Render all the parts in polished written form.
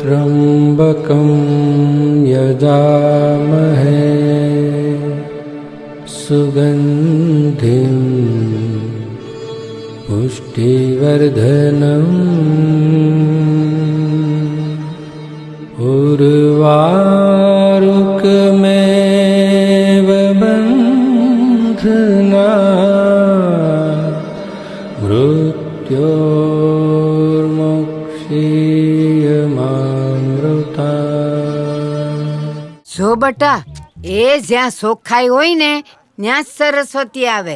त्र्यम्बकं यजामहे सुगन्धिं पुष्टिवर्धनम् उर्वारुकमेव बन्धनात् मृत्योर्मोक्षीयमामृता। જો બટા, એ જ્યાં સોખાઈ હોય ને ત્યાં જ સરસ્વતી આવે.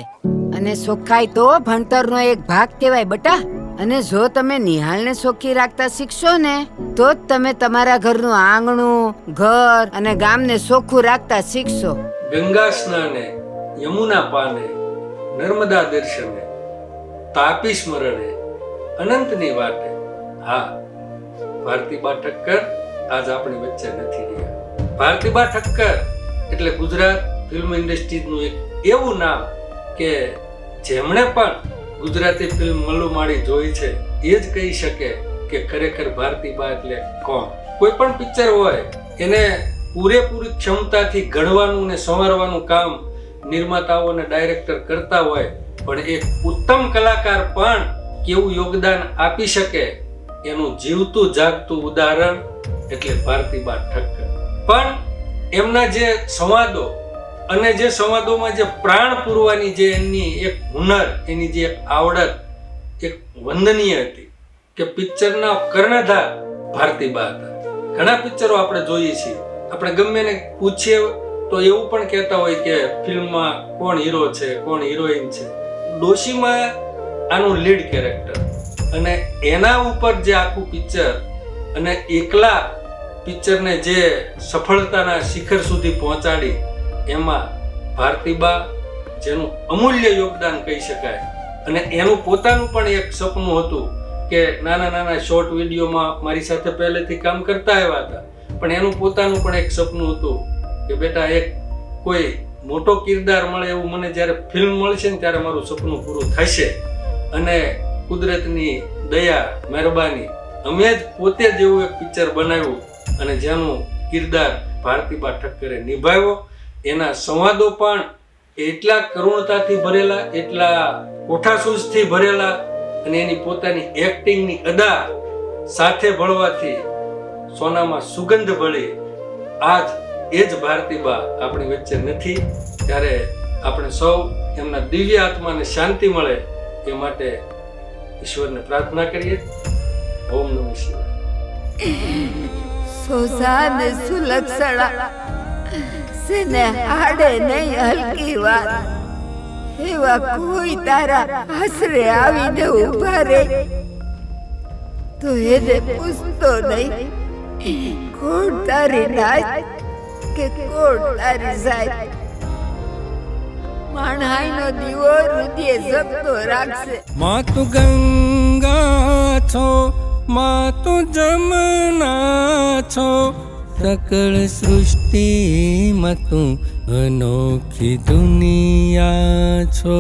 અને સોખાઈ તો ભણતરનો એક ભાગ કહેવાય બટા. અને જો તમે નિહાળને સોખી રાખતા શીખશો ને તો જ તમે તમારા ઘરનું આંગણું, ઘર અને ગામને સોખું રાખતા શીખશો. ગંગા સ્નાને, યમુના પાને, નર્મદા દર્શને, તાપી સ્મરણે, અનંતની વાટે. હા, ભારતીબા ઠક્કર આજ આપણી વચ્ચે નથી રહ્યા. ભારતીબા ઠક્કર એટલે ગુજરાત ફિલ્મ ઇન્ડસ્ટ્રીનું એક એવું નામ કે જેમણે પણ ગુજરાતી ફિલ્મ મલ્લુમાળી જોઈ છે એ જ કહી શકે કે ખરેખર ભારતીબા એટલે કોણ. કોઈ પણ પિક્ચર હોય એને પૂરેપૂરી ક્ષમતાથી ઘડવાનું ને સંવારવાનું કામ નિર્માતાઓ અને ડાયરેક્ટર કરતા હોય, પણ એક ઉત્તમ કલાકાર પણ કેવું યોગદાન આપી શકે એનું જીવતું જાગતું ઉદાહરણ એટલે ભારતીબા ઠક્કર. પણ એમના જે સંવાદો અને જે સંવાદોમાં જે પ્રાણ પૂરવાની જે એની એક હુનર, એની જે એક આવડત એક વંદનીય હતી કે પિક્ચરના કર્ણધાર ભારતીબા હતા. ઘણા પિક્ચરો આપણે જોઈએ છીએ, આપણે ગમે ને પૂછીએ તો એવું પણ કહેતા હોય કે ફિલ્મમાં કોણ હીરો છે, કોણ હિરોઈન છે. ડોશીમાં આનું લીડ કેરેક્ટર અને એના ઉપર જે આખું પિક્ચર અને એકલા પિક્ચરને જે સફળતાના શિખર સુધી પહોંચાડી એમાં ભારતીબા જેનું અમૂલ્ય યોગદાન કહી શકાય. અને એનું પોતાનું પણ એક સપનું હતું કે નાના નાના શોર્ટ વિડીયોમાં મારી સાથે પહેલેથી કામ કરતા આવ્યા હતા, પણ એનું પોતાનું પણ એક સપનું હતું કે બેટા એક કોઈ મોટો કિરદાર મળે એવું મને જ્યારે ફિલ્મ મળશે ને ત્યારે મારું સપનું પૂરું થશે. અને કુદરતની દયા મહેરબાની અમે જ પોતે જ એવું એક પિક્ચર બનાવ્યું અને જેનું કિરદાર ભારતીબા ઠક્કરે નિભાવ્યો. એના સંવાદો પણ એટલા કરુણતાથી ભરેલા, એટલા કોઠાસૂઝથી ભરેલા અને એની પોતાની એક્ટિંગની અદા સાથે ભળવાથી સોનામાં સુગંધ ભળી. આજ એ જ ભારતીબા આપણી વચ્ચે નથી, ત્યારે આપણે સૌ એમના દિવ્ય આત્માને શાંતિ મળે એ માટે ઈશ્વરને પ્રાર્થના કરીએ. ઓમ નમઃ શિવાય. સોસાને સુલક્ષણા સેને હાડે નહીં હલકી વાત. એવા કોઈ તારા આશરે આવીને ઉભા રે તો એને પૂછતો નહીં કોણ તારી નાત કે કોણ તારી સાથ. માણહાઈનો દીવો હૃદય જગતો રાખશે. માં તું ગંગા છો, માં તું જમના છો, સકળ સૃષ્ટિમાં તું અનોખી દુનિયા છો.